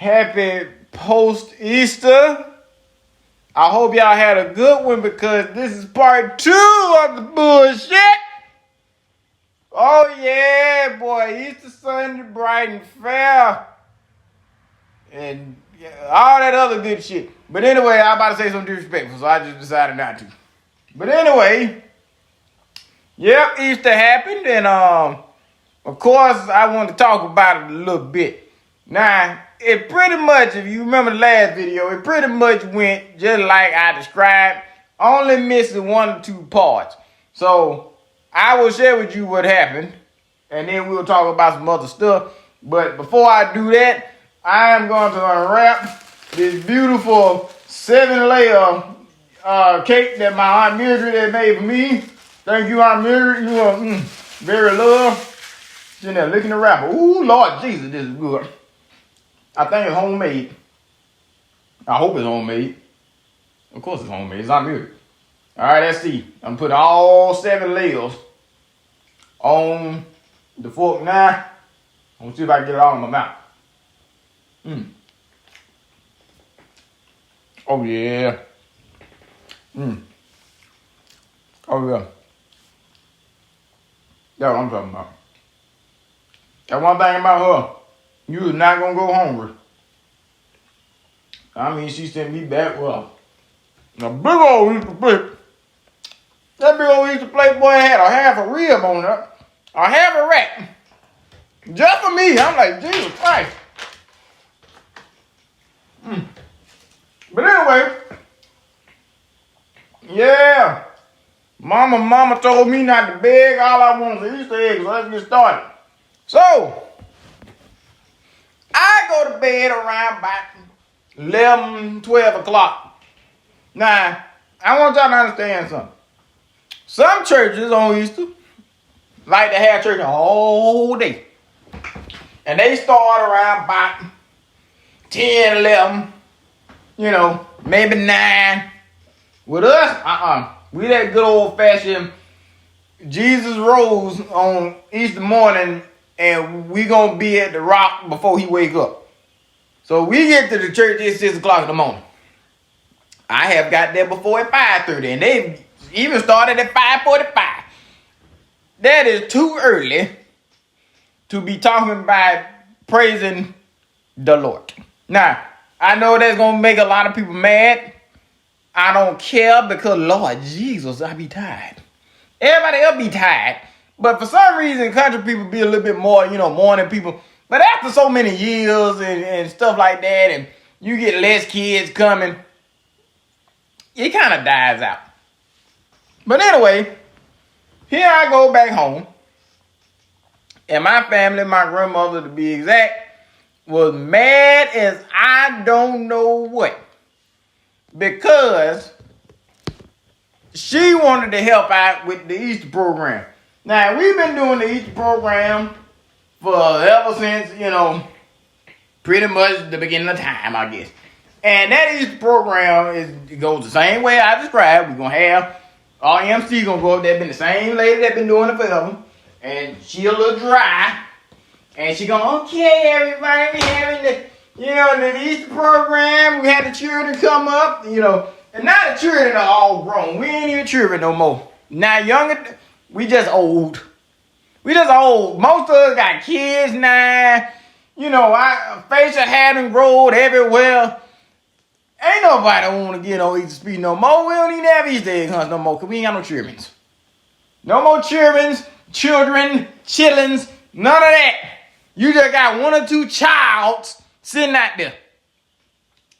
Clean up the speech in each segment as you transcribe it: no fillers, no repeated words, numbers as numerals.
Happy post-Easter. I hope y'all had a good one because this is part 2 of the bullshit. Oh yeah, boy, Easter Sunday, bright and fair. And all that other good shit. But anyway, I'm about to say something disrespectful, so I just decided not to. But anyway, yep, Easter happened, and of course, I want to talk about it a little bit. Now, it pretty much, if you remember the last video, it pretty much went just like I described, only missing 1 or 2 parts. So, I will share with you what happened, and then we'll talk about some other stuff. But before I do that, I am going to unwrap this beautiful 7-layer cake that my Aunt Mildred had made for me. Thank you, Aunt Mildred. You are very loved. Sitting there licking the wrapper. Ooh, Lord Jesus, this is good. I think it's homemade. I hope it's homemade. Of course it's homemade. It's not good. All right, let's see. I'm putting all 7 layers on the fork now. I'm going to see if I can get it all in my mouth. Oh, yeah. Oh, yeah. That's what I'm talking about. That's one thing about her. You is not going to go hungry. I mean, she sent me back well. A big old Easter plate. That big old Easter plate, boy, had a half a rib on it. A half a rack. Just for me. I'm like, Jesus Christ. But anyway. Yeah. Mama told me not to beg. All I want is Easter eggs. Let's get started. So, I go to bed around about 11, 12 o'clock. Now, I want y'all to understand something. Some churches on Easter like to have church all day. And they start around about 10, 11, maybe 9. With us, we that good old fashioned Jesus rose on Easter morning and we gonna be at the rock before he wake up. So we get to the church at 6 o'clock in the morning. I have got there before at 5:30 and they even started at 5:45. That is too early to be talking about praising the Lord. Now, I know that's gonna make a lot of people mad. I don't care because Lord Jesus, I be tired. Everybody else be tired. But for some reason, country people be a little bit more, morning people. But after so many years and stuff like that, and you get less kids coming, it kind of dies out. But anyway, here I go back home. And my family, my grandmother to be exact, was mad as I don't know what. Because she wanted to help out with the Easter program. Now, we've been doing the Easter program ever since, pretty much the beginning of time, I guess. And that Easter program goes the same way I described. We're going to have our MC going to go up there, been the same lady that been doing it forever. And she a little dry. And she going, okay, everybody, we having the Easter program. We had the children come up, and now the children are all grown. We ain't even children no more. Now younger, we just old. We just old. Most of us got kids now. Our facial hair done growed everywhere. Ain't nobody want to get on Easter speed no more. We don't even have Easter egg hunts no more because we ain't got no childrens. No more childrens, chillins, none of that. You just got 1 or 2 childs sitting out there.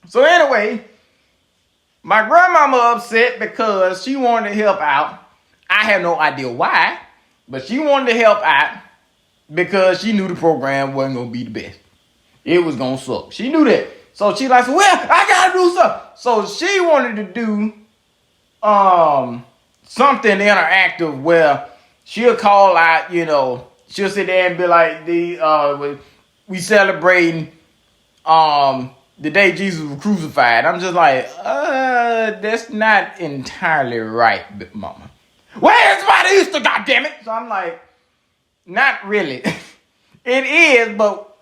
So anyway, my grandmama upset because she wanted to help out. I have no idea why, but she wanted to help out because she knew the program wasn't going to be the best. It was going to suck. She knew that. So she like, well, I got to do something. So she wanted to do something interactive where she'll call out, she'll sit there and be like, we celebrating the day Jesus was crucified. I'm just like, that's not entirely right, mama. Where's my Easter, goddammit? So I'm like, not really. It is, but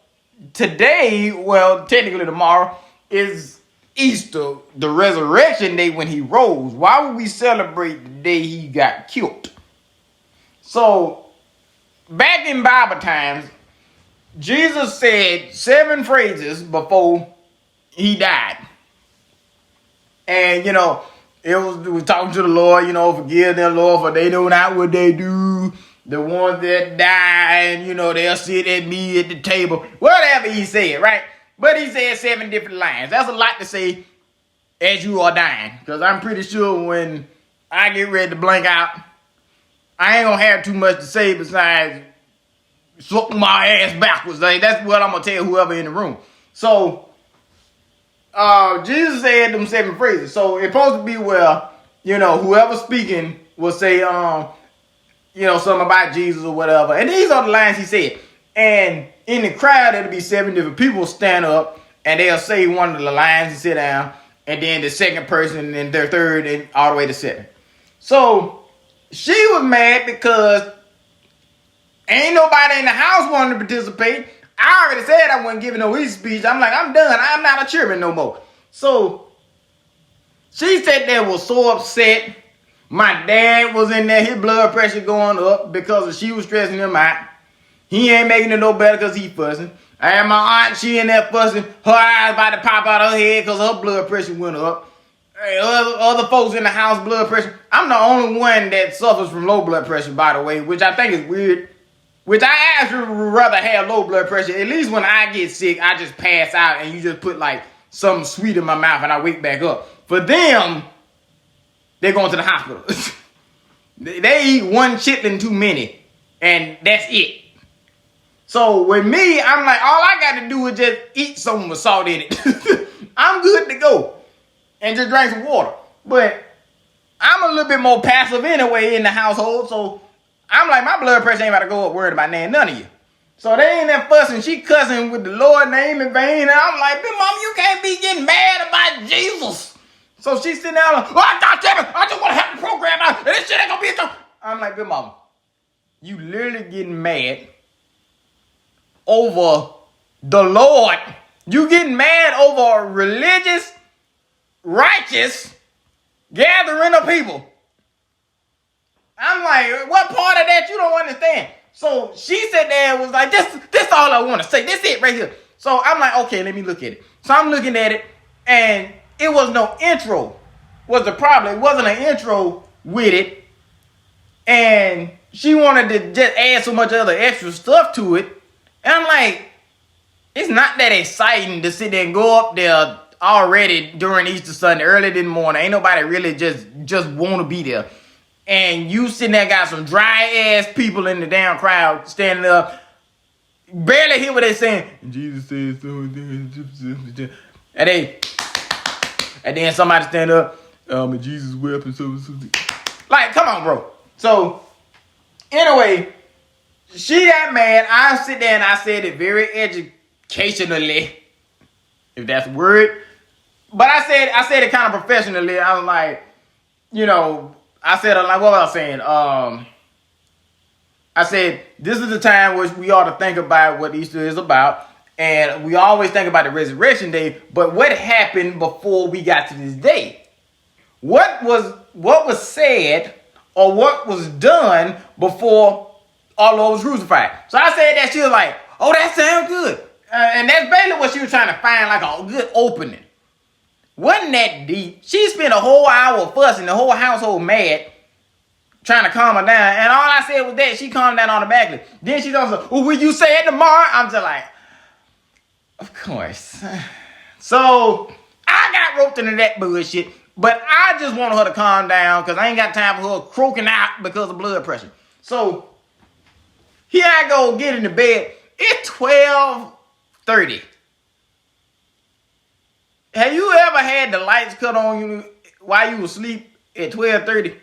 today, well, technically tomorrow, is Easter, the resurrection day when he rose. Why would we celebrate the day he got killed? So, back in Bible times, Jesus said 7 phrases before he died. And, it was talking to the Lord, forgive them, Lord, for they know not what they do. The ones that die, and, they'll sit at me at the table. Whatever he said, right? But he said 7 different lines. That's a lot to say as you are dying. Because I'm pretty sure when I get ready to blank out, I ain't going to have too much to say besides suck my ass backwards. Like, that's what I'm going to tell whoever in the room. So, Jesus said them 7 phrases. So it's supposed to be where, whoever speaking will say, something about Jesus or whatever. And these are the lines he said. And in the crowd, there'll be 7 different people stand up and they'll say one of the lines and sit down. And then the second person and their third and all the way to 7. So she was mad because ain't nobody in the house wanting to participate. I already said I wasn't giving no Easter speech. I'm like, I'm done. I'm not a chairman no more. So she said they was so upset. My dad was in there, his blood pressure going up because she was stressing him out. He ain't making it no better because he fussing. I had my aunt, she in there fussing. Her eyes about to pop out of her head because her blood pressure went up. Other folks in the house, blood pressure. I'm the only one that suffers from low blood pressure, by the way, which I think is weird. Which I actually would rather have low blood pressure. At least when I get sick, I just pass out and you just put like something sweet in my mouth and I wake back up. For them, they're going to the hospital. They eat one chitlin too many and that's it. So with me, I'm like, all I got to do is just eat something with salt in it. I'm good to go. And just drink some water. But I'm a little bit more passive anyway in the household, so I'm like, my blood pressure ain't about to go up worried about none of you. So they ain't that fussing. She cussing with the Lord name in vain. And I'm like, Big Mom, you can't be getting mad about Jesus. So she's sitting there like, oh, God damn it, I just want to have the program out. And this shit ain't going to be a joke. I'm like, Big Mom, you literally getting mad over the Lord. You getting mad over a religious, righteous gathering of people. I'm like, what part of that you don't understand? So she sat there and was like, this all I want to say. This it right here. So I'm like, okay, let me look at it. So I'm looking at it, and it was no intro was the problem. It wasn't an intro with it. And she wanted to just add so much other extra stuff to it. And I'm like, it's not that exciting to sit there and go up there already during Easter Sunday, early in the morning. Ain't nobody really just want to be there. And you sitting there got some dry ass people in the damn crowd standing up, barely hear what they saying. Jesus said so. And then somebody stand up, and Jesus weapon so. Like, come on, bro. So anyway, she got mad. I sit there and I said it very educationally, if that's a word. But I said it kind of professionally. I was like, I said, like, what was I saying? I said, this is the time which we ought to think about what Easter is about. And we always think about the resurrection day, but what happened before we got to this day? What was said or what was done before our Lord was crucified? So I said that. She was like, oh, that sounds good. And that's basically what she was trying to find, like a good opening. Wasn't that deep? She spent a whole hour fussing, the whole household mad, trying to calm her down. And all I said was that she calmed down automatically. Then she also, oh, will you say it tomorrow? I'm just like, of course. So I got roped into that bullshit, but I just wanted her to calm down because I ain't got time for her croaking out because of blood pressure. So here I go, get into bed. It's 12:30. Have you ever had the lights cut on you while you were asleep at 12:30?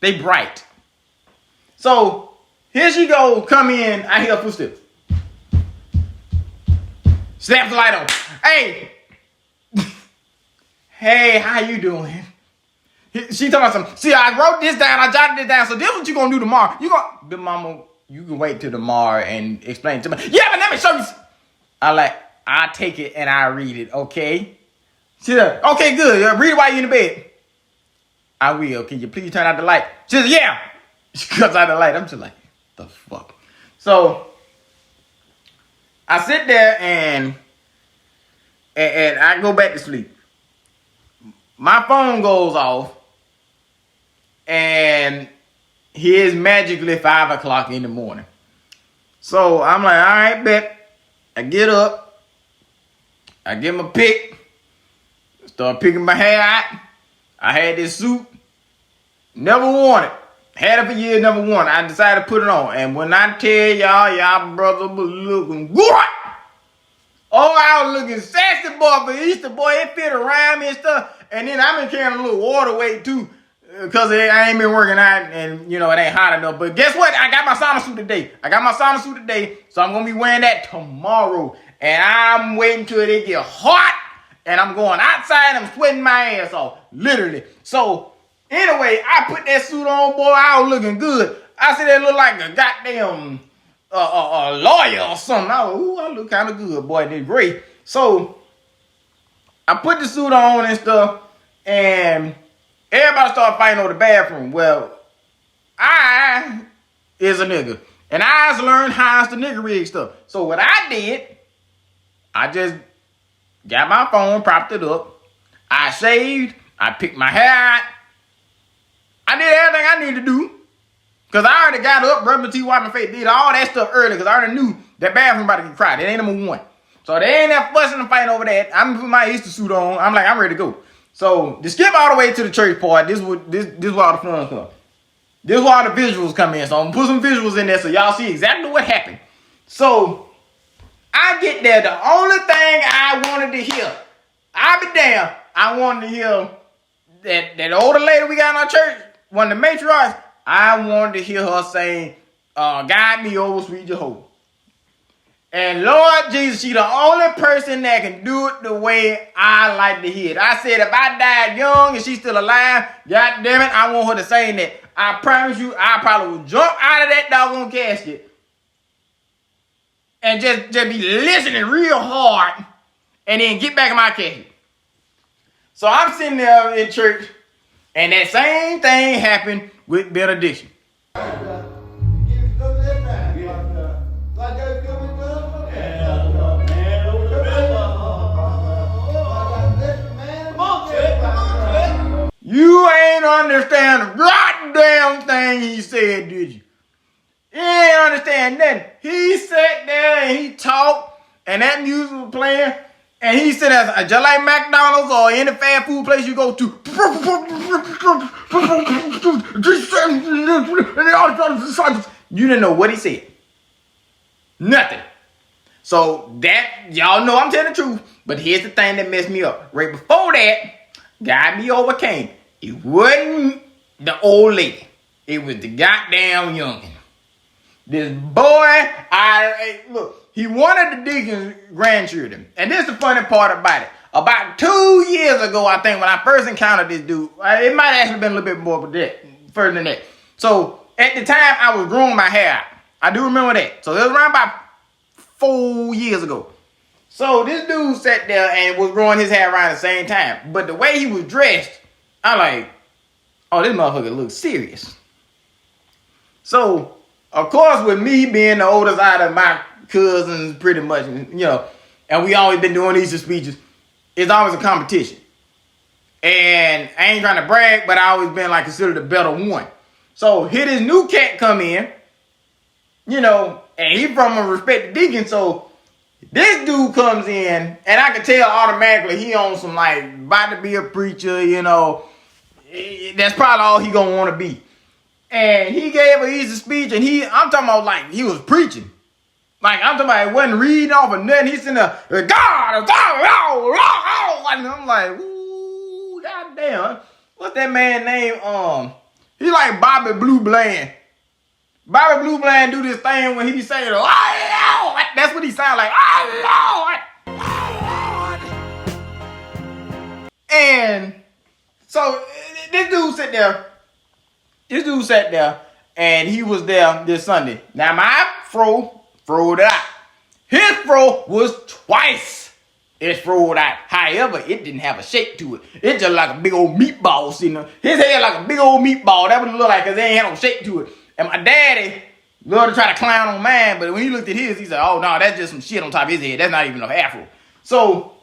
They bright. So here she go, come in, I hear footsteps. Snap the light on. Hey. Hey, how you doing? She talking about something. See, I wrote this down, I jotted this down, so this is what you gonna do tomorrow. Big mama, you can wait till tomorrow and explain it to me. Yeah, but let me show you. I take it and I read it, okay? She said, okay, good. Read it while you're in the bed. I will. Can you please turn out the light? She said, yeah. She cuts out the light. I'm just like, the fuck? So I sit there and I go back to sleep. My phone goes off and here's magically 5 o'clock in the morning. So I'm like, all right, bet. I get up. I get my pick. Start picking my hair out. I had this suit. Never worn it. Had it for years, never worn it. I decided to put it on. And when I tell y'all brother was looking what? Oh, I was looking sassy boy for Easter, boy. It fit around me and stuff. And then I've been carrying a little water weight too. Because I ain't been working out and, you know, it ain't hot enough. But guess what? I got my sauna suit today. So I'm going to be wearing that tomorrow. And I'm waiting till it get hot. And I'm going outside. I'm sweating my ass off. Literally. So, anyway, I put that suit on, boy. I was looking good. I said that looked like a goddamn a lawyer or something. I look kind of good, boy. They're great. So, I put the suit on and stuff. And everybody started fighting over the bathroom. Well, I is a nigga. And I learned how to nigga rig stuff. So what I did, I just got my phone, propped it up. I shaved. I picked my hair out. I did everything I needed to do. Because I already got up, brushed my teeth, wiped my face, did all that stuff early. Because I already knew that bathroom about to get crowded. It ain't number one. So they ain't that fussing and fighting over that. I'm putting my Easter suit on. I'm like, I'm ready to go. So to skip all the way to the church part, this is where all the fun comes. This is where all the visuals come in. So I'm gonna put some visuals in there so y'all see exactly what happened. So I get there. The only thing I wanted to hear, I be damn, I wanted to hear that older lady we got in our church, one of the matriarchs. I wanted to hear her saying, "Guide me over, sweet Jehovah." And Lord Jesus, she the only person that can do it the way I like to hear it. I said, if I died young and she's still alive, God damn it, I want her to say that. I promise you, I probably would jump out of that doggone casket and just be listening real hard and then get back in my casket. So I'm sitting there in church and that same thing happened with benediction. You ain't understand the goddamn thing he said, did you? You ain't understand nothing. He sat there and he talked, and that music was playing, and he said, as just like McDonald's or any fast food place you go to, you didn't know what he said. Nothing. So that, y'all know I'm telling the truth, but here's the thing that messed me up. Right before that, Guide Me Over came. It wasn't the old lady. It was the goddamn youngin'. This boy, look, he wanted the deacon's grandchildren. And this is the funny part about it. About 2 years ago, I think, when I first encountered this dude, it might actually been a little bit more further than that. So, at the time, I was growing my hair out. I do remember that. So, it was around about 4 years ago. So this dude sat there and was growing his hair around the same time. But the way he was dressed, I'm like, oh, this motherfucker looks serious. So, of course, with me being the oldest out of my cousins, pretty much, you know, and we always been doing these speeches, it's always a competition. And I ain't trying to brag, but I always been like considered the better one. So here this new cat come in, you know, and he from a respected deacon, so this dude comes in, and I can tell automatically he on some like about to be a preacher, you know. That's probably all he gonna want to be. And he gave a easy speech, and I'm talking about like he was preaching. Like I'm talking about it wasn't reading off of nothing. He's sitting there, God, and I'm like, ooh, goddamn. What's that man name? He like Bobby Blue Bland. Bobby Blue Bland do this thing when he be saying, oh, Lord. That's what he sound like. Oh, Lord. Oh, Lord. And so this dude sat there and he was there this Sunday. Now my froed out. His fro was twice as froed out. However, it didn't have a shape to it. It's just like a big old meatball sitting there. His head like a big old meatball. That's what it looked like because they ain't had no shape to it. And my daddy loved to try to clown on mine, but when he looked at his, he said, oh, no, that's just some shit on top of his head. That's not even no afro. So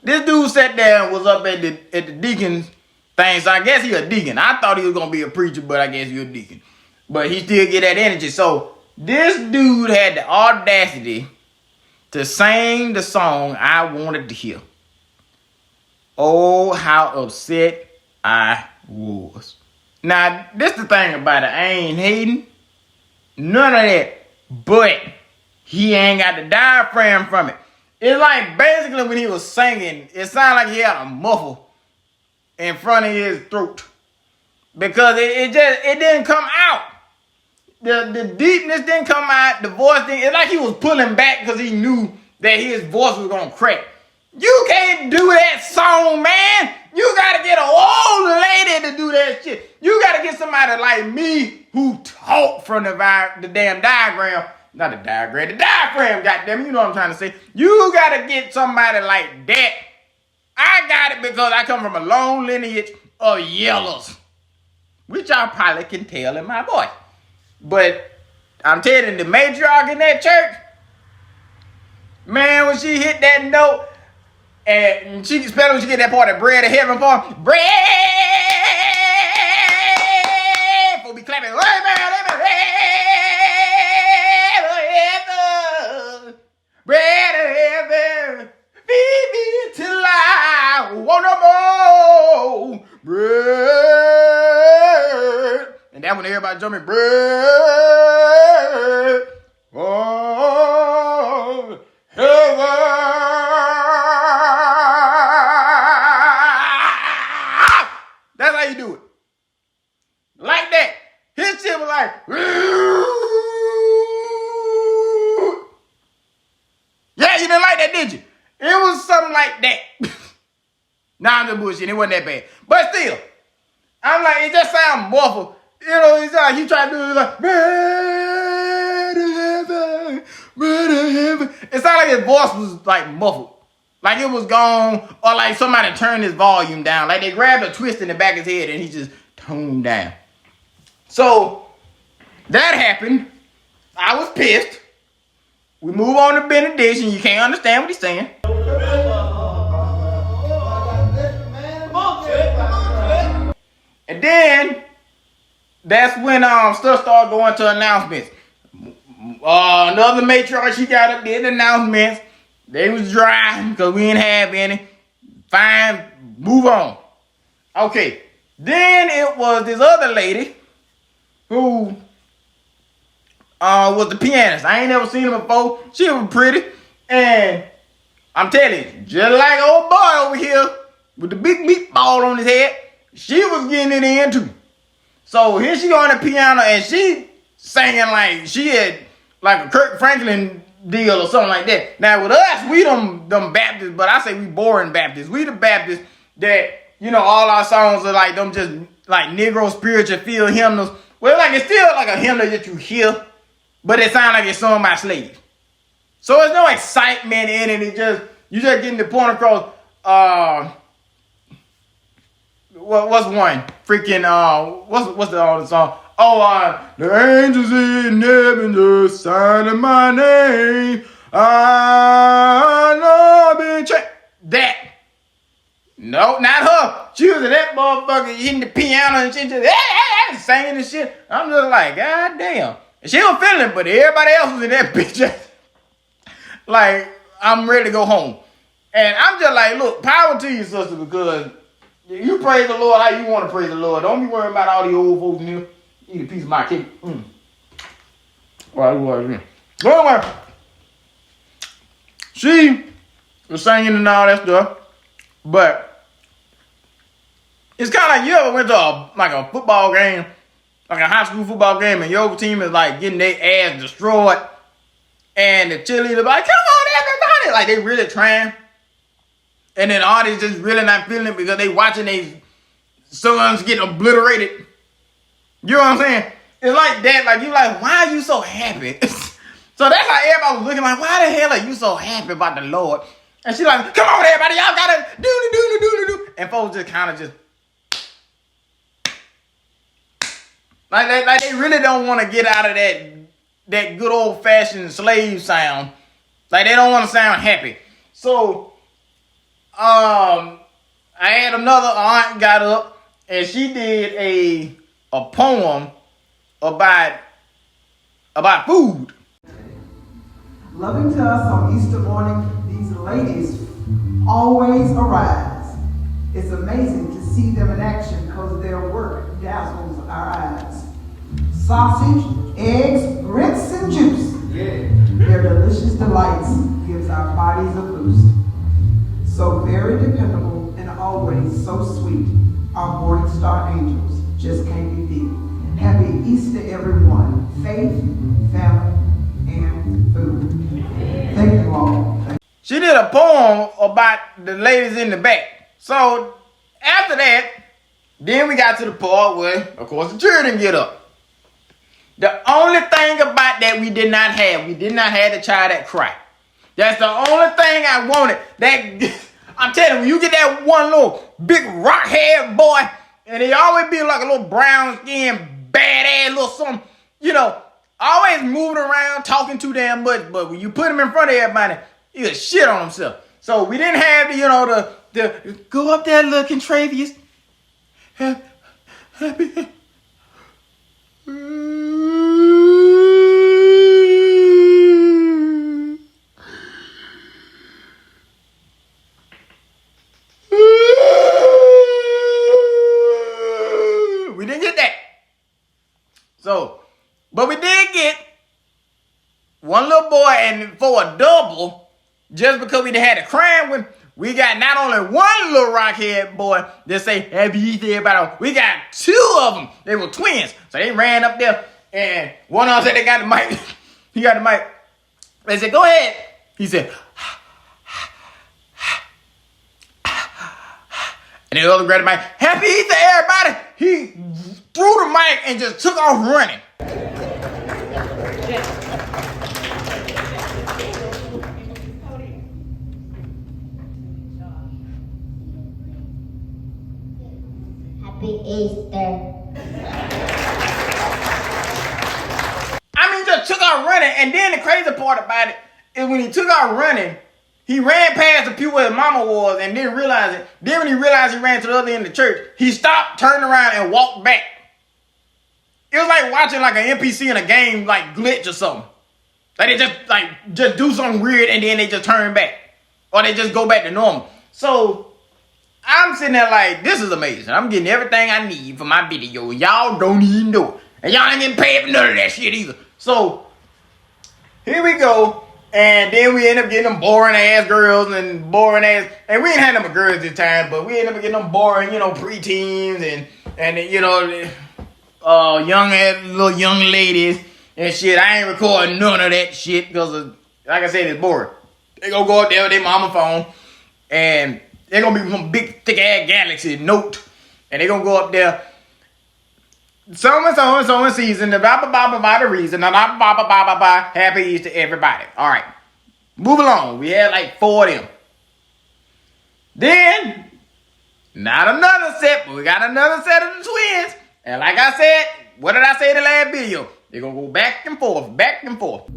this dude sat there and was up at the deacon's thing. So I guess he a deacon. I thought he was going to be a preacher, but I guess he a deacon. But he still get that energy. So this dude had the audacity to sing the song I wanted to hear. Oh, how upset I was. Now, this the thing about it. I ain't hating. None of that. But he ain't got the diaphragm from it. It's like basically when he was singing, it sounded like he had a muffle in front of his throat. Because it didn't come out. The deepness didn't come out. The voice didn't. It's like he was pulling back because he knew that his voice was going to crack. You can't do that song, man. You got to get an old lady to do that shit. You got to get somebody like me who talk from the damn diagram. Not the diagram, the diaphragm, goddamn. You know what I'm trying to say. You got to get somebody like that. I got it because I come from a long lineage of yellers, which y'all probably can tell in my voice. But I'm telling you, the matriarch in that church, man, when she hit that note, and she, especially when she get that part of bread of heaven part, bread, for be clapping, bread of heaven, feed me till I want no more bread. And that when everybody jumping, bread, oh, heaven. That's how you do it. Like that. His shit was like, yeah, you didn't like that, did you? It was something like that. Nah, I'm just bullshit. It wasn't that bad. But still, I'm like, it just sounds muffled. You know, it's like you try to do it like, bread of heaven, bread of heaven. It sounded like his voice was like muffled. Like it was gone, or like somebody turned his volume down. Like they grabbed a twist in the back of his head and he just toned down. So that happened. I was pissed. We move on to benediction. You can't understand what he's saying. And then that's when stuff started going to announcements. Another matriarch, she got up there, the announcements. They was dry because we didn't have any. Fine, move on. Okay, then it was this other lady who was the pianist. I ain't never seen her before. She was pretty. And I'm telling you, just like old boy over here with the big meatball on his head, she was getting it in too. So here she on the piano and she singing like she had like a Kirk Franklin deal or something like that. Now with us, we them Baptists, but I say we boring Baptists. We the Baptists that, you know, all our songs are like them just like Negro spiritual field hymnals. Well, like it's still like a hymnal that you hear, but it sounds like it's sung by slaves. So there's no excitement in it. It just, you just getting the point across. What's one? Freaking, what's the song? Oh, the angels in heaven just signing my name. I know been checked. That. No, not her. She was in that motherfucker hitting the piano and she just singing and shit. I'm just like, God damn. And she was feeling it, but everybody else was in that bitch. Like, I'm ready to go home. And I'm just like, look, power to you, sister, because you praise the Lord how you want to praise the Lord. Don't be worrying about all the old folks in here. Eat a piece of my cake. Well, anyway, she was singing and all that stuff, but it's kind of like you ever went to a football game, like a high school football game, and your team is like getting their ass destroyed, and the cheerleader like, come on, everybody, like they really trying, and then the audience just really not feeling it because they watching their sons get obliterated. You know what I'm saying? It's like that. Like, you like, why are you so happy? So that's how everybody was looking like, why the hell are you so happy about the Lord? And she's like, come on, everybody, y'all gotta do. And folks just kind of just, like they really don't want to get out of that good old fashioned slave sound. Like they don't want to sound happy. So, I had another aunt got up and she did a poem about food. Loving to us on Easter morning, these ladies always arise. It's amazing to see them in action because their work dazzles our eyes. Sausage, eggs, grits, and juice. Yeah. Their delicious delights gives our bodies a boost. So very dependable and always so sweet. Our morning star angels just can't be beat. Happy Easter, everyone. Faith, family, and food. Thank you all. She did a poem about the ladies in the back. So after that, then we got to the part where, of course, the children get up. The only thing about that we did not have the child that cried. That's the only thing I wanted. That I'm telling you, you get that one little big rock head boy, and he always be like a little brown skinned badass little something, always moving around, talking too damn much. But when you put him in front of everybody, he'll shit on himself. So we didn't have the go up there looking Travius. Happy. We didn't get that. So, but we did get one little boy, and for a double, just because we had a crime with, we got not only one little rockhead boy that say happy Easter everybody. We got two of them. They were twins. So they ran up there, and one of them said they got the mic. He got the mic. They said, go ahead. He said, and the other grabbed the mic. Happy Easter everybody. He threw the mic and just took off running. Happy Easter. I mean, just took off running. And then the crazy part about it is when he took off running, he ran past the pew where his mama was and didn't realize it. Then when he realized he ran to the other end of the church, he stopped, turned around, and walked back. It was like watching like an NPC in a game like glitch or something. Like they just do something weird and then they just turn back. Or they just go back to normal. So I'm sitting there like, this is amazing. I'm getting everything I need for my video. Y'all don't even know it. And y'all ain't getting paid for none of that shit either. So here we go. And then we end up getting them boring ass girls and boring ass, and we ain't had them girls this time, but we end up getting them boring, preteens and young ladies and shit. I ain't recording none of that shit because, like I said, it's boring. They gonna go up there with their mama phone, and they're gonna be some big thick ass Galaxy Note, and they gonna go up there. So and season, the the reason, happy Easter everybody. All right, move along. We had like 4 of them. Then, not another set, but we got another set of the twins. And like I said, what did I say in the last video? They're gonna go back and forth, back and forth.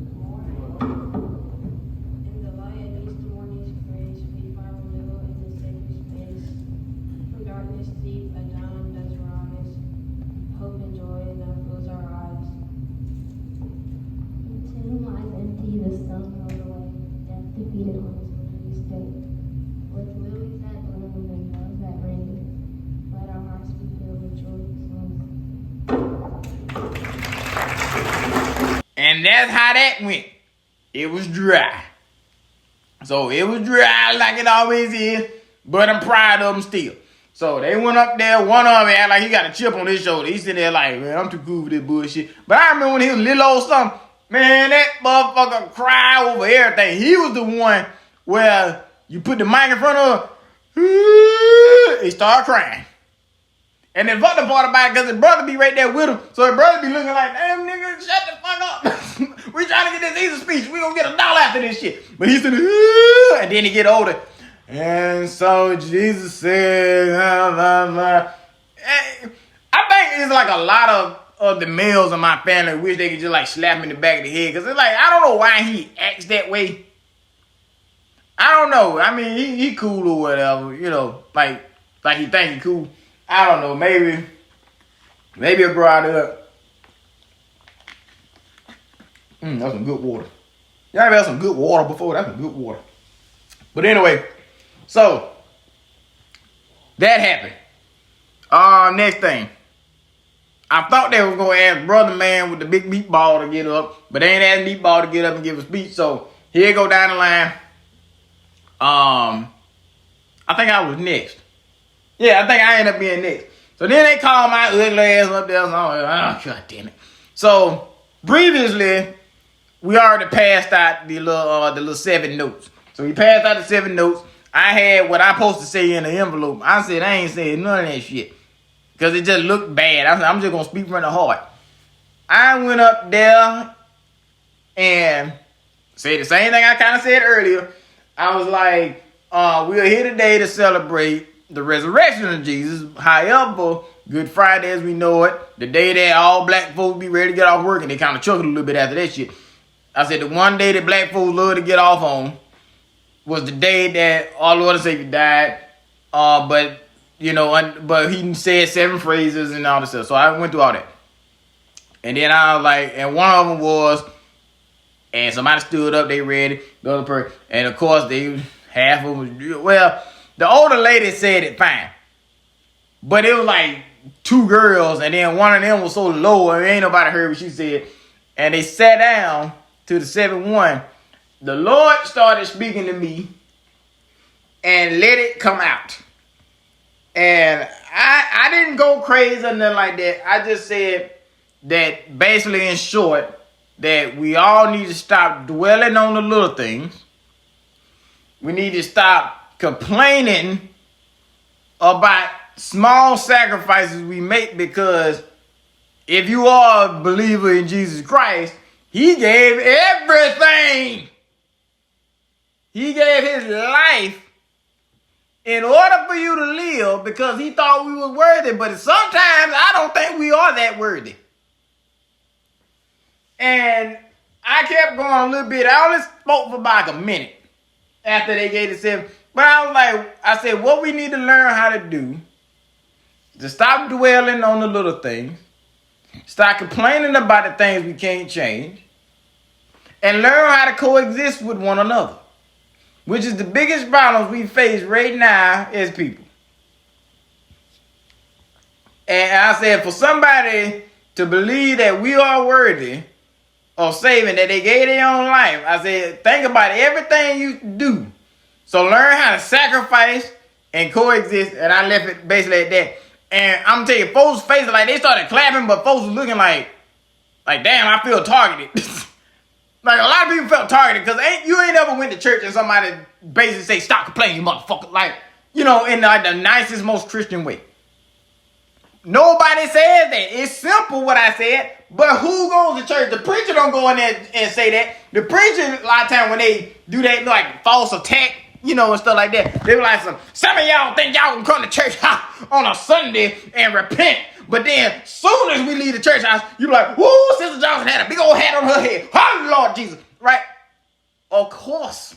And that's how that went. It was dry. So it was dry like it always is, but I'm proud of them still. So they went up there, one of them acted like he got a chip on his shoulder. He sitting there like, man, I'm too cool for this bullshit. But I remember when he was little old something, man, that motherfucker cried over everything. He was the one where you put the mic in front of him, he started crying. And then fuck the part about it, because his brother be right there with him. So his brother be looking like, damn nigga, shut the fuck up. We trying to get this Easter speech. We gonna get $1 after this shit. But he said, and then he get older. And so Jesus said, Hey, I think it's like a lot of the males in my family wish they could just like slap me in the back of the head. Cause it's like, I don't know why he acts that way. I don't know. I mean, he cool or whatever, you know, like he think he cool. I don't know. Maybe it brought it up. That's some good water. Y'all ever had some good water before? That's some good water. But anyway, so that happened. Next thing. I thought they was gonna ask Brother Man with the big meatball to get up, but they ain't asked Meatball to get up and give a speech. So here go down the line. I think I was next. Yeah, I think I ended up being next. So then they called my ugly ass up there. So I'm like, oh, God damn it. So previously, we already passed out the little 7 notes. So we passed out the 7 notes. I had what I supposed to say in the envelope. I said I ain't saying none of that shit. Because it just looked bad. I said, I'm just going to speak from the heart. I went up there and said the same thing I kind of said earlier. I was like, we are here today to celebrate the resurrection of Jesus. However, Good Friday as we know it, the day that all black folks be ready to get off work, and they kind of chuckled a little bit after that shit. I said the one day that black folks love to get off on was the day that our Lord and Savior died. But he said 7 phrases and all this stuff. So I went through all that. And then I was like, and one of them was, and somebody stood up, they read it, the other person, and of course half of them was, well, the older lady said it fine. But it was like 2 girls, and then one of them was so low, and ain't nobody heard what she said. And they sat down to the 7-1. The Lord started speaking to me and let it come out. And I didn't go crazy or nothing like that. I just said that basically in short, that we all need to stop dwelling on the little things. We need to stop complaining about small sacrifices we make, because if you are a believer in Jesus Christ, he gave everything. He gave his life in order for you to live, because he thought we were worthy. But sometimes I don't think we are that worthy. And I kept going a little bit. I only spoke for about a minute after they gave the 7. But I said, what we need to learn how to do is to stop dwelling on the little things, stop complaining about the things we can't change, and learn how to coexist with one another, which is the biggest problems we face right now as people. And I said, for somebody to believe that we are worthy of saving, that they gave their own life, I said, think about everything you do. So learn how to sacrifice and coexist. And I left it basically at that. And I'm telling you, folks' faces, like, they started clapping, but folks was looking like damn, I feel targeted. Like, a lot of people felt targeted, because you ain't ever went to church and somebody basically say, stop complaining, you motherfucker. Like, in like the nicest, most Christian way. Nobody says that. It's simple what I said, but who goes to church? The preacher don't go in there and say that. The preacher, a lot of times when they do that, like false attack, and stuff like that, they were like, some of y'all think y'all can come to church on a Sunday and repent. But then, soon as we leave the church house, you like, woo, Sister Johnson had a big old hat on her head. Oh, Lord Jesus. Right? Of course,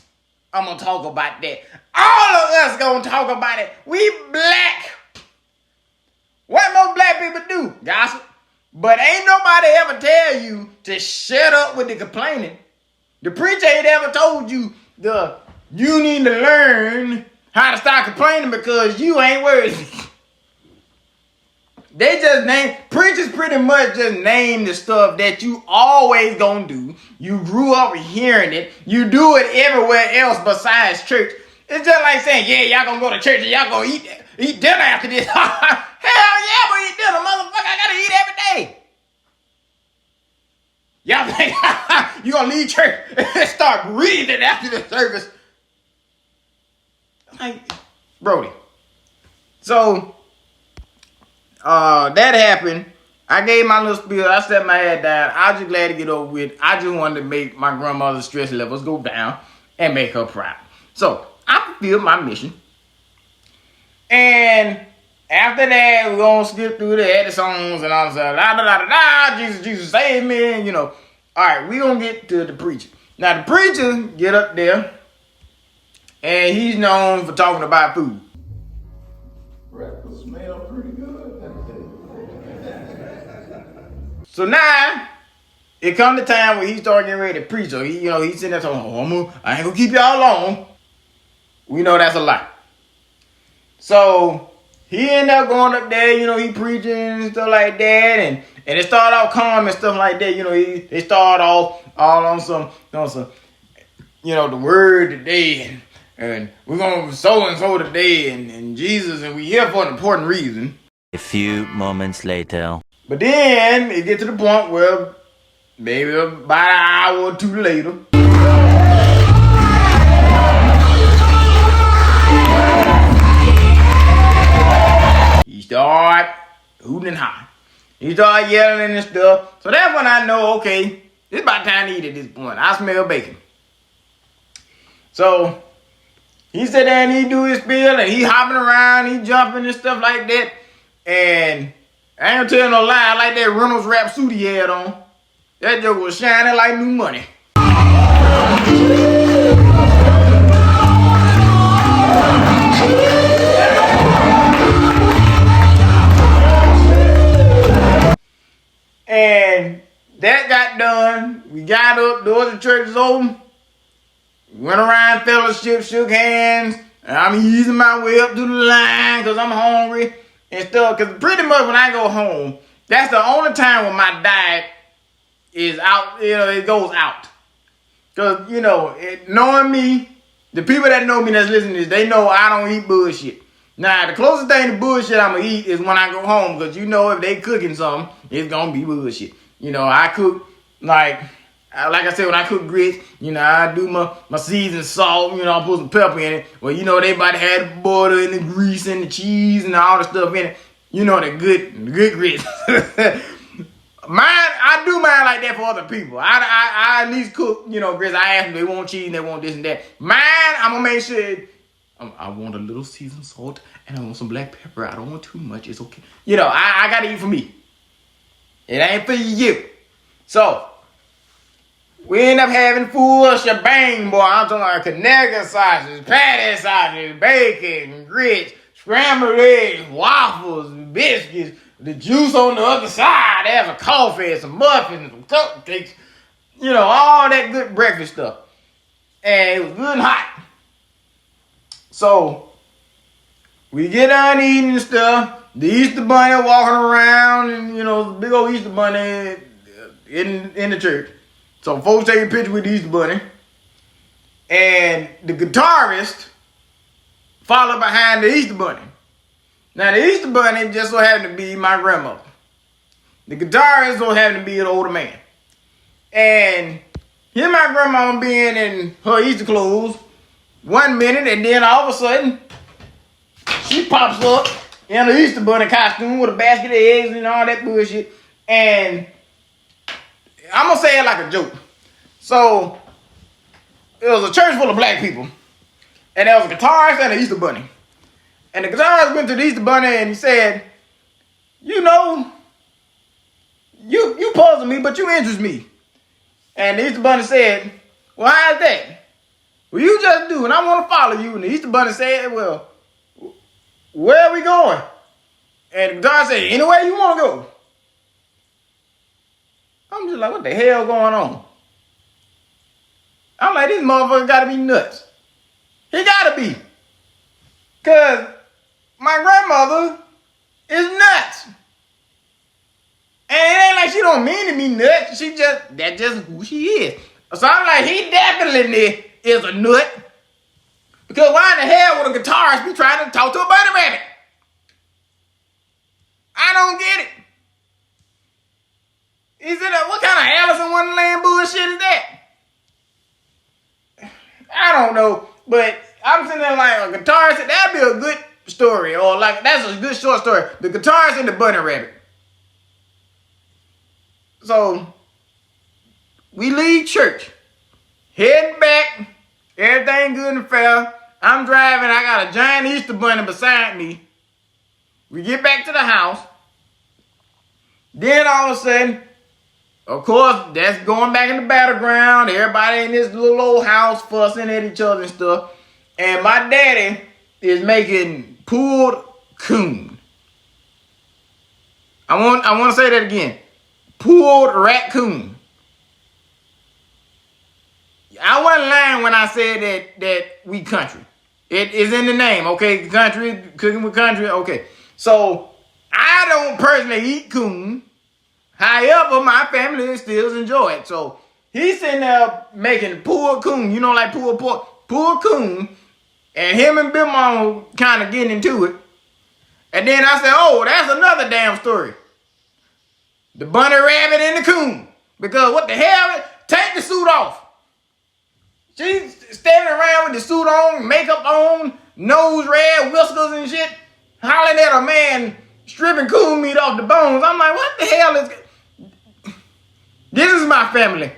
I'm going to talk about that. All of us going to talk about it. We black. What more black people do? Gossip. But ain't nobody ever tell you to shut up with the complaining. The preacher ain't ever told you you need to learn how to stop complaining because you ain't worthy. They just preachers pretty much just name the stuff that you always gonna do. You grew up hearing it. You do it everywhere else besides church. It's just like saying, yeah, y'all gonna go to church and y'all gonna eat dinner after this. Hell yeah, I'm gonna eat dinner, motherfucker. I gotta eat every day. Y'all think you gonna leave church and start breathing after the service? Like, Brody. So, that happened. I gave my little spiel. I set my head down. I was just glad to get over with. I just wanted to make my grandmother's stress levels go down and make her proud. So I fulfilled my mission. And after that, we're going to skip through the edit songs and all that. Da, da, da, da, da, Jesus, Jesus, save me. You know. All right, we're going to get to the preacher. Now, the preacher get up there, and he's known for talking about food. Breakfast smell pretty good. So now, it come the time where he start getting ready to preach. So he, he's sitting there talking, I ain't gonna keep y'all long. We know that's a lie. So he ended up going up there, he preaching and stuff like that, and it started off calm and stuff like that. They start off all on some, the word today, and we're gonna so and so today, and Jesus, and we here for an important reason. A few moments later. But then it get to the point where maybe about an hour or two later, he start hooting and hollering. He start yelling and stuff. So that's when I know, okay, it's about time to eat at this point. I smell bacon. So he sit there and he do his spiel and he hopping around, he jumping and stuff like that. And I ain't gonna tell you no lie, I like that Reynolds wrap suit he had on. That joke was shining like new money. And that got done. We got up, doors of church is open. Went around fellowship, shook hands. And I'm easing my way up to the line because I'm hungry and stuff. Because pretty much when I go home, that's the only time when my diet is out, it goes out. Because, knowing me, the people that know me that's listening to this, they know I don't eat bullshit. Now, the closest thing to bullshit I'm going to eat is when I go home. Because if they cooking something, it's going to be bullshit. I cook, like I said, when I cook grits, I do my seasoned salt, I put some pepper in it. Well, they about to have the butter and the grease and the cheese and all the stuff in it. The good grits. I do mine like that for other people. I at least cook, grits. I ask them, they want cheese and they want this and that. Mine, I'm going to make sure I want a little seasoned salt and I want some black pepper. I don't want too much. It's okay. I got to eat for me. It ain't for you. So, we end up having full shebang, boy. I'm talking about Conegra sausage, patty sausage, bacon, grits, scrambled eggs, waffles, biscuits, the juice on the other side. There's a coffee, some muffins, some cupcakes, all that good breakfast stuff. And it was good and hot. So, we get done eating and stuff. The Easter Bunny walking around and, the big old Easter Bunny in the church. So folks take a picture with the Easter Bunny. And the guitarist followed behind the Easter Bunny. Now the Easter Bunny just so happened to be my grandmother. The guitarist so happened to be an older man. And here my grandma being in her Easter clothes 1 minute, and then all of a sudden she pops up in an Easter Bunny costume with a basket of eggs and all that bullshit. And I'm going to say it like a joke. So, it was a church full of black people. And there was a guitarist and an Easter Bunny. And the guitarist went to the Easter Bunny and he said, you puzzle me, but you interest me. And the Easter Bunny said, well, how's that? Well, you just do, and I want to follow you. And the Easter Bunny said, well, where are we going? And the guitarist said, anywhere you want to go. I'm just like, what the hell going on? I'm like, this motherfucker gotta be nuts. He gotta be. Cause my grandmother is nuts. And it ain't like she don't mean to be nuts. That's just who she is. So I'm like, he definitely is a nut. Because why in the hell would a guitarist be trying to talk to a bunny rabbit? I don't get it. What kind of Alice in Wonderland bullshit is that? I don't know, but I'm sitting there like a guitarist. That'd be a good story, or like that's a good short story. The guitarist and the bunny rabbit. So we leave church, heading back, everything good and fair. I'm driving, I got a giant Easter bunny beside me. We get back to the house. Then all of a sudden, of course, that's going back in the battleground. Everybody in this little old house fussing at each other and stuff. And my daddy is making pulled coon. I want to say that again. Pulled raccoon. I wasn't lying when I said that we country. It is in the name, okay? Country, cooking with country, okay. So, I don't personally eat coon. However, my family still enjoy it. So, he's sitting there making pulled coon. You know, like pulled pork, pulled coon. And him and Big Mama kind of getting into it. And then I said, oh, that's another damn story. The bunny rabbit and the coon. Because what the hell? Take the suit off. She's standing around with the suit on, makeup on, nose red, whiskers and shit, hollering at a man stripping coon meat off the bones. I'm like, what the hell is... This is my family.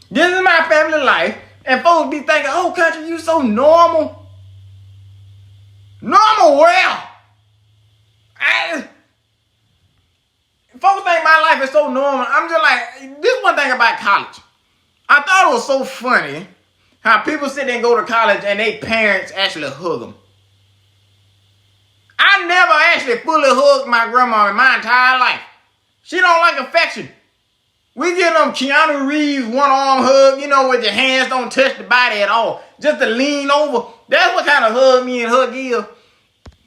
This is my family life. And folks be thinking, oh, country, you so normal. Normal well. Folks think my life is so normal. I'm just like, this one thing about college. I thought it was so funny how people sit there and go to college and their parents actually hug them. I never actually fully hugged my grandma in my entire life. She don't like affection. We give them Keanu Reeves one-arm hug, you know, with your hands don't touch the body at all. Just to lean over. That's what kind of hug me and hug is.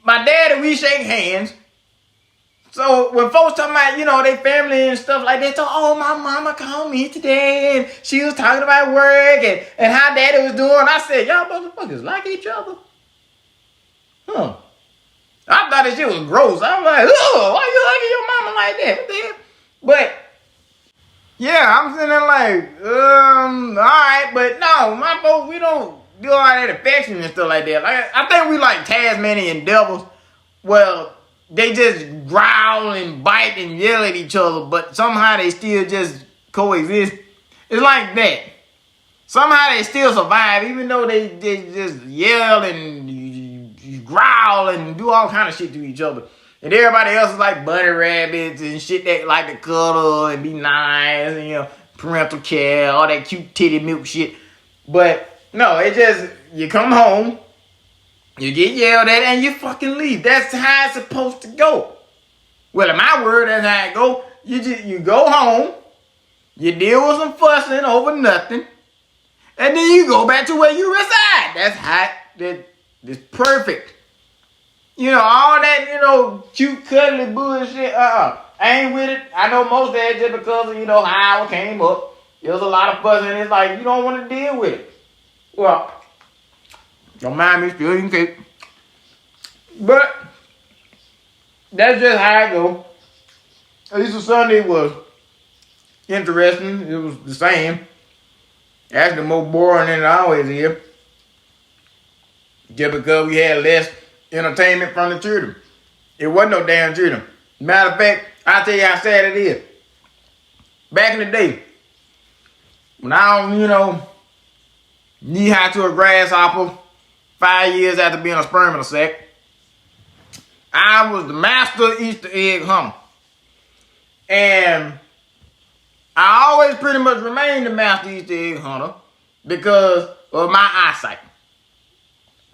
My daddy, we shake hands. So when folks talking about, you know, their family and stuff like that, so, oh, my mama called me today and she was talking about work and how daddy was doing. I said, y'all motherfuckers like each other? Huh. I thought that shit was gross. I was like, oh, why you hugging your mama like that? What the hell? But, yeah, I'm sitting there like, all right, but no, my folks, we don't do all that affection and stuff like that. Like, I think we like Tasmanian devils. Well, they just growl and bite and yell at each other, but somehow they still just coexist. It's like that. Somehow they still survive, even though they just yell and growl and do all kind of shit to each other. And everybody else is like bunny rabbits and shit that like to cuddle and be nice and, you know, parental care, all that cute titty milk shit. But no, it just, you come home, you get yelled at, and you fucking leave. That's how it's supposed to go. Well, in my word, that's how it go. You go home, you deal with some fussing over nothing, and then you go back to where you reside. That's how it's perfect. You know, all that, you know, cute, cuddly bullshit, I ain't with it. I know most of that just because of, you know, how I came up. There was a lot of fussing, and it's like, you don't want to deal with it. Well, don't mind me still eating cake. But that's just how it go. Easter Sunday was interesting. It was the same. Actually more boring than it always is. Just because we had less entertainment from the children. It wasn't no damn children. Matter of fact, I'll tell you how sad it is. Back in the day, when I was, you know, knee high to a grasshopper, 5 years after being a sperm in a sack, I was the master Easter egg hunter. And I always pretty much remained the master Easter egg hunter because of my eyesight.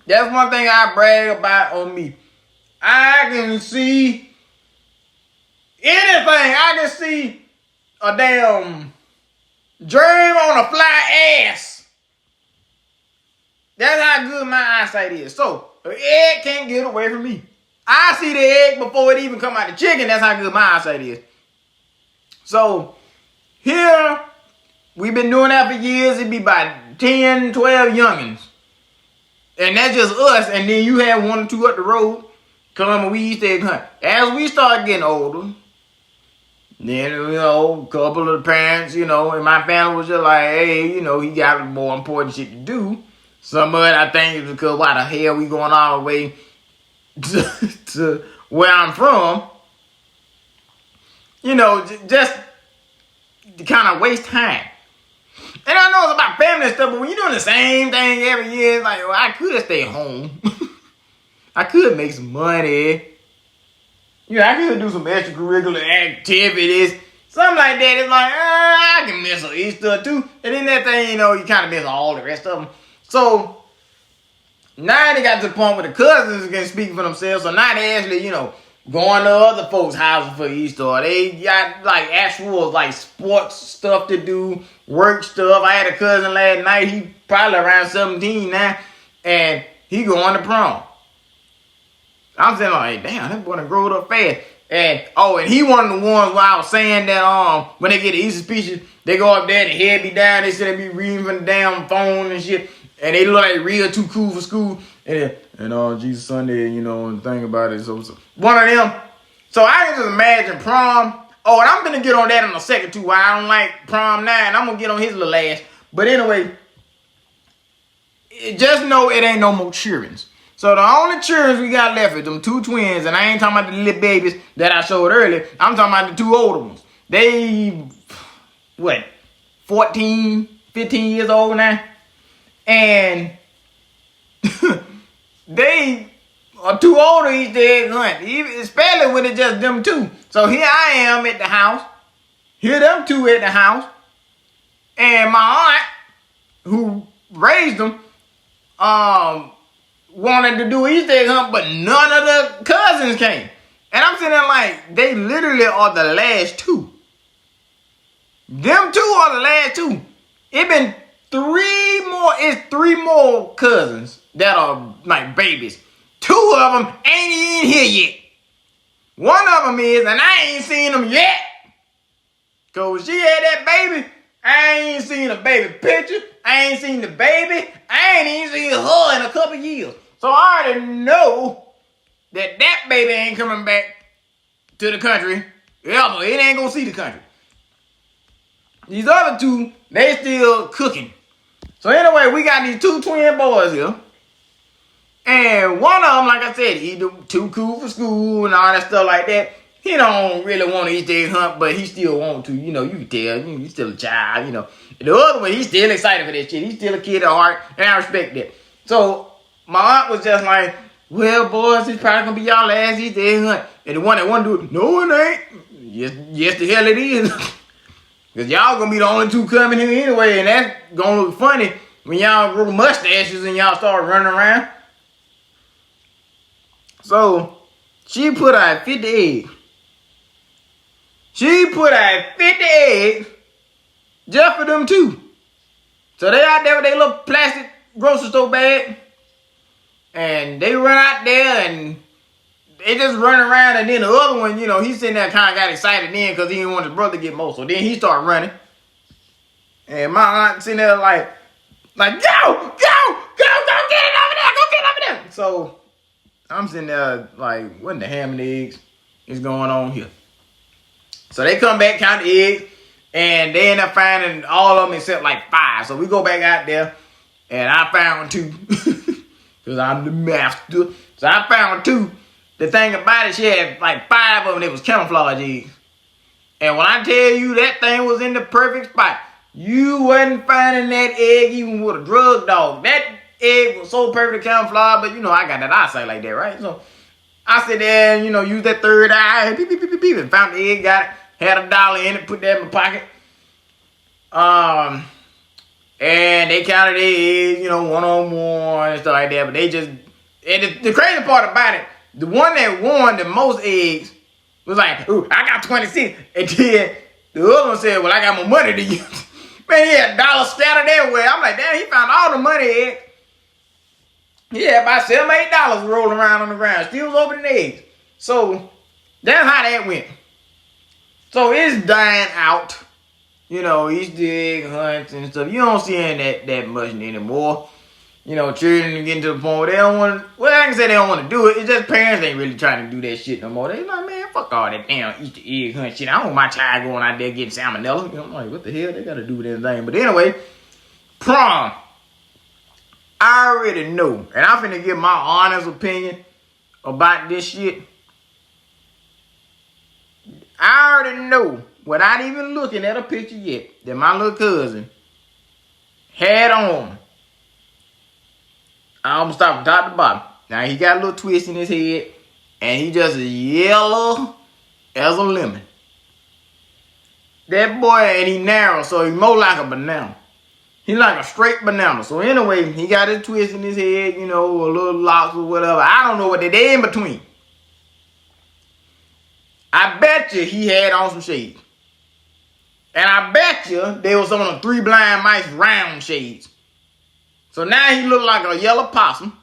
That's one thing I brag about on me. I can see anything. I can see a damn germ on a fly ass. That's how good my eyesight is. So, an egg can't get away from me. I see the egg before it even come out the chicken. That's how good my eyesight is. So, here, we've been doing that for years. It'd be about 10, 12 youngins. And that's just us. And then you have 1 or 2 up the road. Come and we Easter egg hunt. As we start getting older, then, you know, a couple of the parents, you know, and my family was just like, hey, you know, he got more important shit to do. Some of it, I think, is because why the hell we going all the way to where I'm from. You know, just to kind of waste time. And I know it's about family and stuff, but when you're doing the same thing every year, it's like, well, I could stay home. I could make some money. I could do some extracurricular activities. Something like that. It's like, I can miss an Easter too. And then that thing, you kind of miss all the rest of them. So, now they got to the point where the cousins can speak for themselves. So now they actually, going to other folks' houses for Easter. Or they got like actual like sports stuff to do, work stuff. I had a cousin last night. He probably around 17 now. And he going to prom. I'm saying like, damn, that boy done growed up fast. And he one of the ones where I was saying that when they get the Easter speeches, they go up there, the head be down, they say they be reading from the damn phone and shit. And they look like real too cool for school. And Jesus Sunday, and the thing about it. So one of them. So I can just imagine prom. Oh, and I'm gonna get on that in a second too. Why I don't like prom 9. I'm gonna get on his little ass. But anyway, just know it ain't no more cheerings. So the only cheerings we got left is them 2 twins, and I ain't talking about the little babies that I showed earlier. I'm talking about the 2 older ones. They 14, 15 years old now. And they are too old to eat the egg hunt, especially when it's just them 2. So here I am at the house. Here them 2 at the house. And my aunt, who raised them, wanted to do Easter egg hunt, but none of the cousins came. And I'm sitting there like, they literally are the last 2. Them 2 are the last 2. It been 3 more cousins that are like babies. 2 of them ain't in here yet. One of them is, and I ain't seen them yet. Cause she had that baby. I ain't seen a baby picture. I ain't seen the baby. I ain't even seen her in a couple years. So I already know that baby ain't coming back to the country ever. It ain't gonna see the country. These other 2, they still cooking. So anyway, we got these 2 twin boys here. And one of them, like I said, he too cool for school and all that stuff like that. He don't really want to Easter egg hunt, but he still want to. You can tell. He's still a child, The other one, he's still excited for that shit. He's still a kid at heart, and I respect that. So my aunt was just like, well, boys, it's probably going to be y'all last Easter egg hunt. And the one that want to do it, no, it ain't. Yes, the hell it is. Because y'all going to be the only 2 coming here anyway, and that's going to look funny when y'all grow mustaches and y'all start running around. So, she put out 50 eggs. She put out 50 eggs just for them 2. So they out there with their little plastic grocery store bag. And they run out there and they just run around. And then the other one, he's sitting there kind of got excited then because he didn't want his brother to get more. So then he started running. And my aunt sitting there like, go, get it over there, go get it over there. So I'm sitting there like, what in the ham and eggs is going on here? So they come back, count the eggs, and they end up finding all of them except like 5. So we go back out there, and I found 2. Because I'm the master. So I found 2. The thing about it, she had like 5 of them that was camouflage eggs. And when I tell you that thing was in the perfect spot, you wasn't finding that egg even with a drug dog. That egg was so perfectly camouflaged, but I got that eyesight like that, right? So I sit there and, use that third eye, beep, beep, beep, beep, beep, and found the egg, got it, had $1 in it, put that in my pocket. And they counted their eggs, 1-on-1 and stuff like that, but they just, and the crazy part about it, the one that won the most eggs was like, ooh, I got 26. And then the other one said, well, I got more money than you. Man, he had $1 scattered everywhere. I'm like, damn, he found all the money eggs. He had about $7 or $8 rolling around on the ground. Still was opening eggs. So that's how that went. So it's dying out. Easter egg hunts and stuff. You don't see any that much anymore. Children are getting to the point where they don't want to, well, I can say they don't want to do it. It's just parents ain't really trying to do that shit no more. They like, man, fuck all that damn Easter egg hunt shit. I don't want my child going out there getting salmonella. I'm like, what the hell they got to do with anything? But anyway, prom. I already know, and I'm finna give my honest opinion about this shit. I already know without even looking at a picture yet that my little cousin had on. I almost stopped from top to bottom. Now he got a little twist in his head, and he just as yellow as a lemon. That boy, and he narrow, so he more like a banana. He like a straight banana. So anyway, he got his twist in his head, you know, a little locks or whatever. I don't know what they in between. I bet you he had on some shades. And I bet you they was on the Three Blind Mice round shades. So now he look like a yellow possum.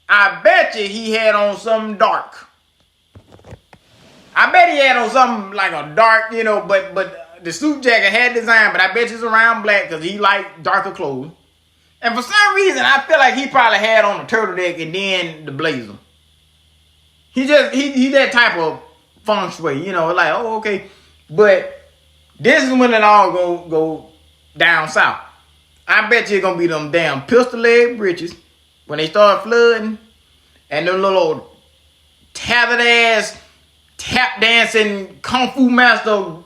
I bet you he had on something dark. I bet he had on something like a dark, you know, but the suit jacket had design, but I bet you it's around black because he liked darker clothes. And for some reason, I feel like he probably had on the turtleneck and then the blazer. He that type of feng shui, you know, like, oh, okay. But this is when it all go down south. I bet you it's gonna be them damn pistol leg britches when they start flooding, and them little tattered ass tap dancing kung fu master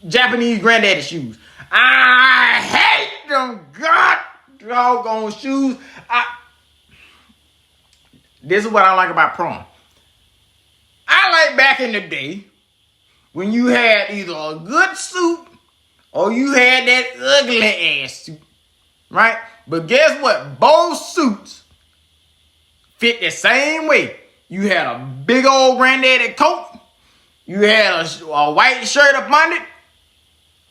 Japanese granddaddy shoes. I hate them doggone shoes. This is what I like about prom. I like back in the day when you had either a good suit or you had that ugly ass suit, right? But guess what? Both suits fit the same way. You had a big old granddaddy coat, you had a white shirt up under it,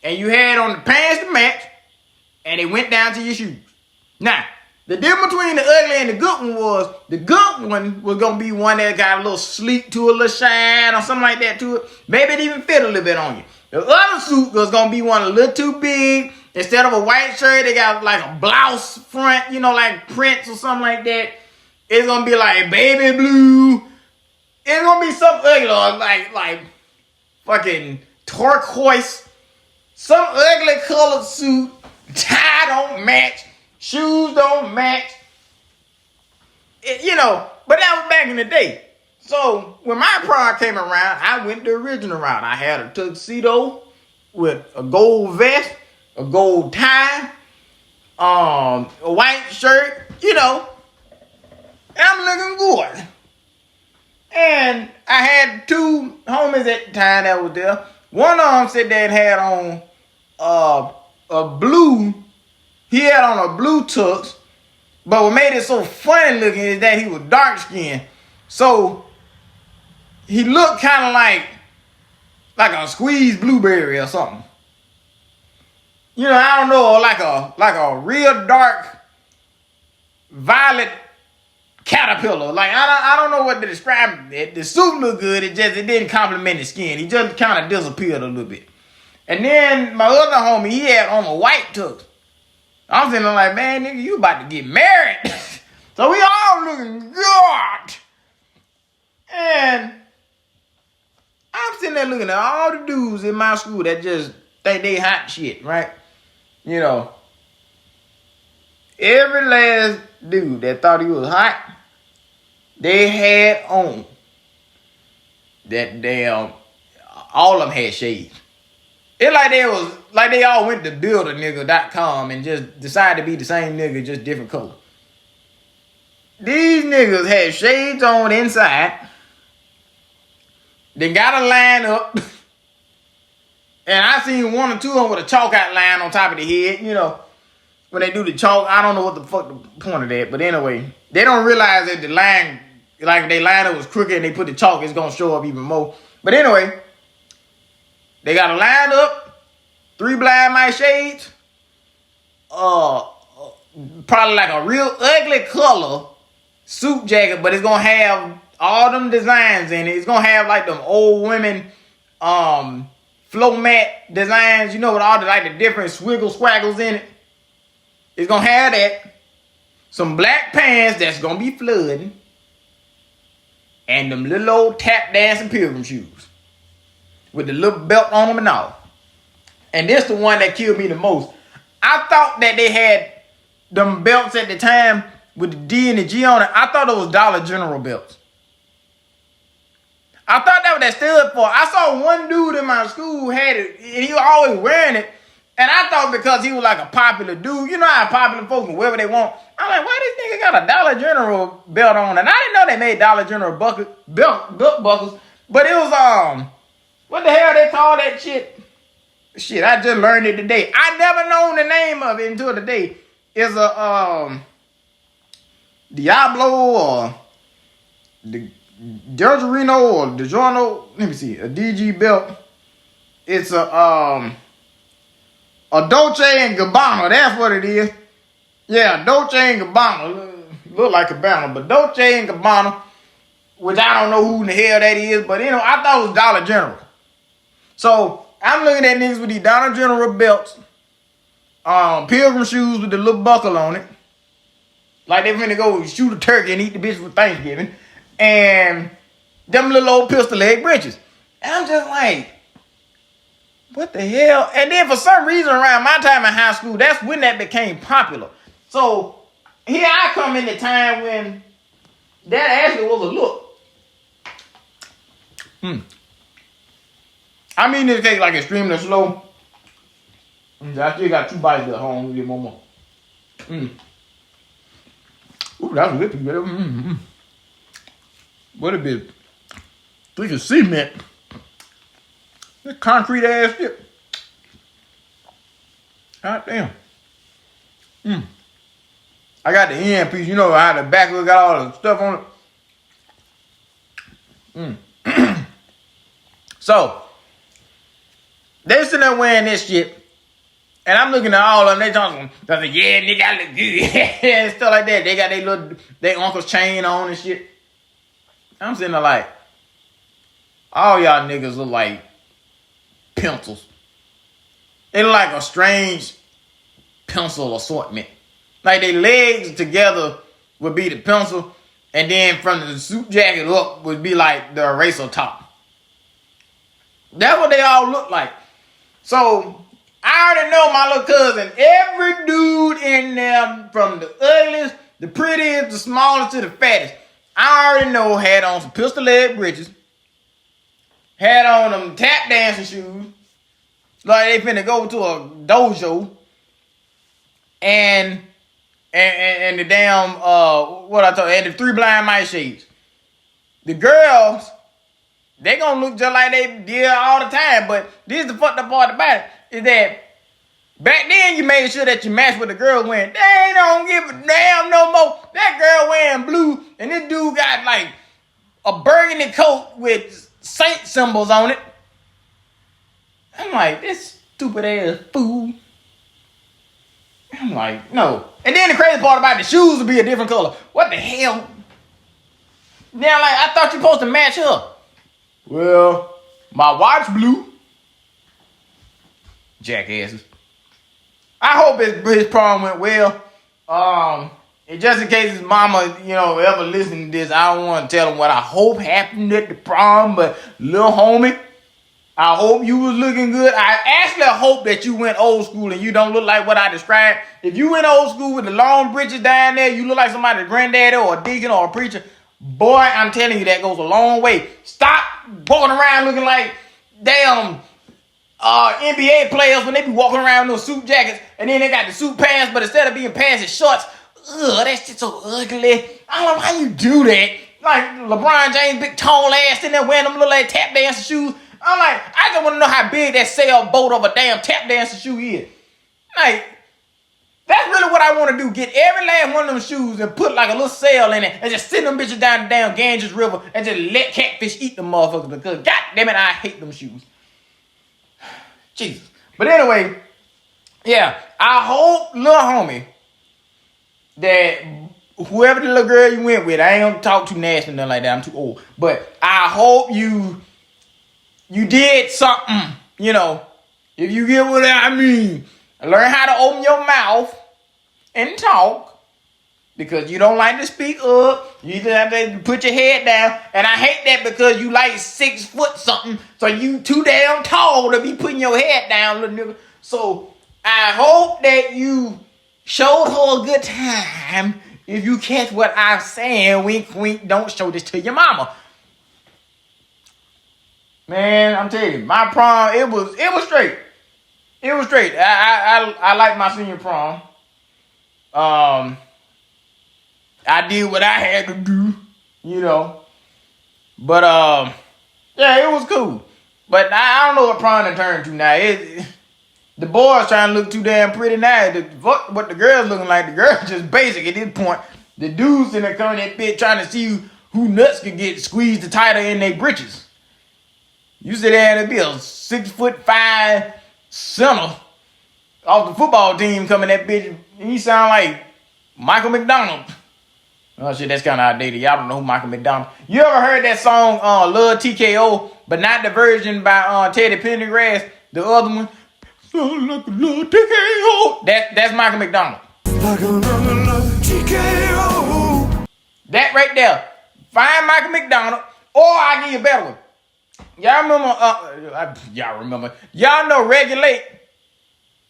and you had on the pants to match, and it went down to your shoes. Now, the difference between the ugly and the good one was, the good one was going to be one that got a little sleek to a little shine or something like that to it. Maybe it even fit a little bit on you. The other suit was going to be one a little too big. Instead of a white shirt, they got like a blouse front, you know, like Prince or something like that. It's going to be like baby blue. It's going to be something ugly, like fucking turquoise. Some ugly colored suit. Tie don't match. Shoes don't match. You know, but that was back in the day. So when my prom came around, I went the original route. I had a tuxedo with a gold vest, a gold tie, a white shirt, you know. And I'm looking good. And I had two homies at the time that was there. One of them said they had on a blue. He had on a blue tux, but what made it so funny looking is that he was dark skinned. So he looked kind of like a squeezed blueberry or something. You know, I don't know, like a real dark violet caterpillar. Like I don't know what to describe it. The suit looked good, it didn't complement his skin. He just kind of disappeared a little bit. And then my other homie, he had on a white tux. I'm sitting there like, man, nigga, you about to get married. So we all looking good. And I'm sitting there looking at all the dudes in my school that just think they hot shit, right? You know, every last dude that thought he was hot, they had on that damn, all of them had shades. It's like they all went to buildanigga.com and just decided to be the same nigga, just different color. These niggas had shades on inside. They got a line up. And I seen one or two of them with a chalk outline on top of the head. You know, when they do the chalk, I don't know what the fuck the point of that. But anyway, they don't realize that the line, like if they line up was crooked and they put the chalk, it's going to show up even more. But anyway, they got a line up, Three Blind Mice shades, probably like a real ugly color suit jacket, but it's gonna have all them designs in it. It's gonna have like them old women flow mat designs, you know, with all the different swiggle swaggles in it. It's gonna have that. Some black pants that's gonna be flooding, and them little old tap dancing pilgrim shoes with the little belt on them and all. And this the one that killed me the most. I thought that they had them belts at the time with the D and the G on it. I thought it was Dollar General belts. I thought that what that stood for. I saw one dude in my school who had it, and he was always wearing it. And I thought because he was like a popular dude, you know how popular folks can wear what they want. I'm like, why this nigga got a Dollar General belt on? And I didn't know they made Dollar General belt buckles. But it was, what the hell they call that shit? Shit, I just learned it today. I never known the name of it until today. It's a, Diablo or the Giorgino or DiGiorno. Let me see, a DG belt. It's a Dolce and Gabbana, that's what it is. Yeah, Dolce and Gabbana. Look like Gabbana, but Dolce and Gabbana, which I don't know who in the hell that is, but I thought it was Dollar General. So I'm looking at niggas with these Dollar General belts, pilgrim shoes with the little buckle on it. Like they finna go shoot a turkey and eat the bitch for Thanksgiving. And them little old pistol leg britches. And I'm just like, what the hell? And then for some reason around my time in high school, that's when that became popular. So here I come in the time when that actually was a look. I mean this cake like extremely slow. I still got 2 bites at home. We'll get one more. Ooh, that was good. What a bit. Think of cement. This concrete ass shit. God damn. I got the end piece. You know how the back of it got all the stuff on it. So, they sitting there wearing this shit. And I'm looking at all of them. They talking, yeah, nigga, I look good. And stuff like that. They got their uncle's chain on and shit. I'm sitting there like, all y'all niggas look like pencils. They look like a strange pencil assortment. Like their legs together would be the pencil, and then from the suit jacket up would be like the eraser top. That's what they all look like. So I already know my little cousin. Every dude in there, from the ugliest, the prettiest, the smallest to the fattest, I already know had on some pistol leg britches, had on them tap dancing shoes, like they finna go to a dojo, and the damn and the 3 blind mice shades. The girls, they gonna look just like they did all the time, but this is the fucked up part about it, is that back then you made sure that you matched what the girl wearing. They don't give a damn no more. That girl wearing blue, and this dude got like a burgundy coat with saint symbols on it. I'm like, this stupid ass fool. I'm like, no. And then the crazy part about the shoes would be a different color. What the hell? Now, like, I thought you supposed to match up. Well, my watch blue. Jackasses. I hope his prom went well. And just in case his mama, ever listen to this, I don't want to tell him what I hope happened at the prom, but little homie, I hope you was looking good. I actually hope that you went old school and you don't look like what I described. If you went old school with the long britches down there, you look like somebody's granddaddy or a deacon or a preacher. Boy, I'm telling you, that goes a long way. Stop walking around looking like damn NBA players when they be walking around in those suit jackets, and then they got the suit pants, but instead of being pants, it's shorts. Ugh, that shit's so ugly. I don't know how you do that. Like LeBron James, big tall ass in there wearing them little tap dancing shoes. I'm like, I just want to know how big that sailboat of a damn tap dancing shoe is. Like, that's really what I want to do. Get every last one of them shoes and put like a little sail in it and just send them bitches down the damn Ganges River and just let catfish eat them motherfuckers, because god damn it, I hate them shoes. Jesus. But anyway, yeah, I hope, little homie, that whoever the little girl you went with, I ain't gonna talk too nasty or nothing like that, I'm too old, but I hope you did something, if you get what I mean. Learn how to open your mouth and talk, because you don't like to speak up. You just have to put your head down. And I hate that because you like 6 foot something, so you too damn tall to be putting your head down, little nigga. So I hope that you showed her a good time. If you catch what I'm saying, wink, wink, don't show this to your mama. Man, I'm telling you, my prom, it was straight. It was straight. I like my senior prom. I did what I had to do, you know. But yeah, it was cool. But I don't know what prom it turned to now. The boys trying to look too damn pretty now. What the girls looking like, the girls just basic at this point. The dudes in there coming that bitch trying to see who nuts could get squeezed tighter in their britches. You sit there and it be a 6'5" center off the football team coming that bitch. He sound like Michael McDonald. Oh shit, that's kind of outdated. Y'all don't know who Michael McDonald. You ever heard that song Love TKO, but not the version by Teddy Pendergrass, the other one? Sound like a Love TKO. That's Michael McDonald. Like a Love TKO. That right there. Find Michael McDonald, or I'll give you a better one. Y'all remember. Y'all know Regulate.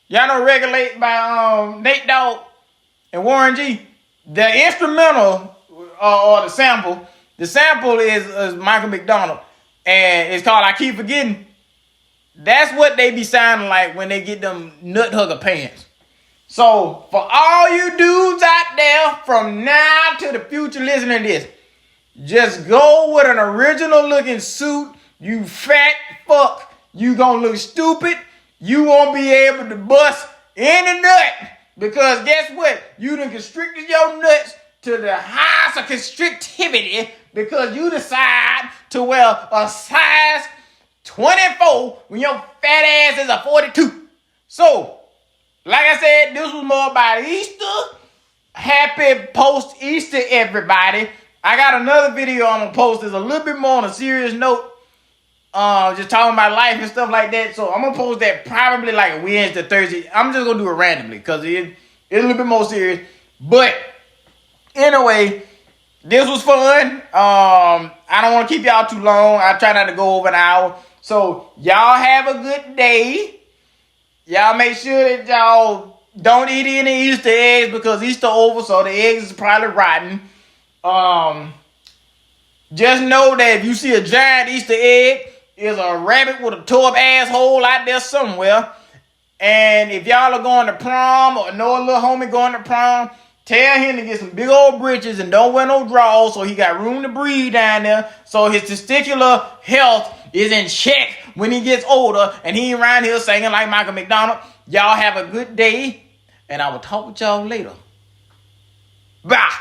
Y'all know Regulate by Nate Dogg and Warren G. The instrumental or the sample is Michael McDonald, and it's called I Keep Forgetting. That's what they be sounding like when they get them nut hugger pants. So for all you dudes out there from now to the future listening to this, just go with an original looking suit. You fat fuck. You gonna look stupid. You won't be able to bust any nut. Because guess what? You done constricted your nuts to the highest of constrictivity because you decide to wear a size 24 when your fat ass is a 42. So, like I said, this was more about Easter. Happy post-Easter, everybody. I got another video I'm gonna post that's a little bit more on a serious note. Just talking about life and stuff like that. So I'm gonna post that probably like Wednesday, Thursday. I'm just gonna do it randomly because it's a little bit more serious. But anyway, this was fun. I don't want to keep y'all too long. I try not to go over an hour. So y'all have a good day. Y'all make sure that y'all don't eat any Easter eggs because Easter over, so the eggs is probably rotten. Just know that if you see a giant Easter egg, is a rabbit with a tore up asshole out there somewhere. And if y'all are going to prom or know a little homie going to prom, tell him to get some big old britches and don't wear no drawers so he got room to breathe down there so his testicular health is in check when he gets older and he ain't around here singing like Michael McDonald. Y'all have a good day and I will talk with y'all later. Bye.